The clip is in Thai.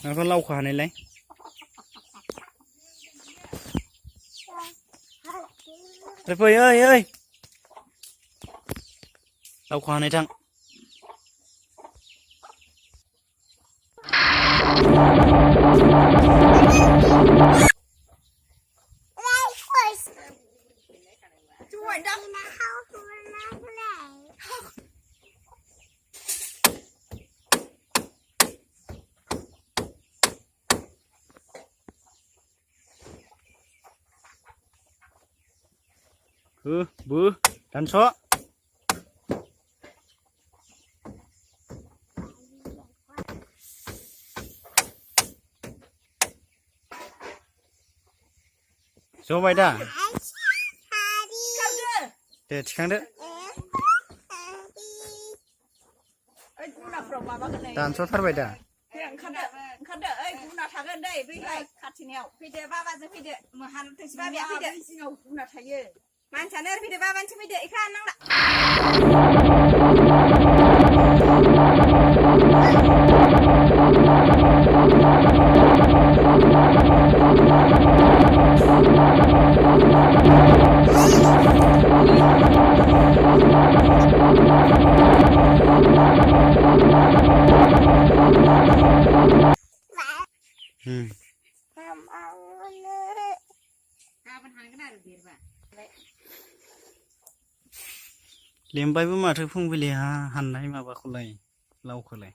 แล้วก็เล่าขวาในไรไปเอ้ยเล่าขวาในทั้งบือดันซ้อโซ่ไปด้าเด็ดขังเด้อดันซ้อทัดไปด้าขัดเด้อเอ้ยกูน่าทักกันได้พี่ไอ้ขัดทีเนียวพี่เด้อบ้าจะพี่เด้อมาหันถึงสิบ้าเบี้ยพี่เด้อกูน่าทักเยอะมันฉันเด้อพี่เด้อบ้ามันจะพี่เด้ออีกข้างนั่งเลี้ยงไปเพื่อมาเธอพุ่งไปเลยฮะหันไหนมาบ้าคนไรเล่าคนไร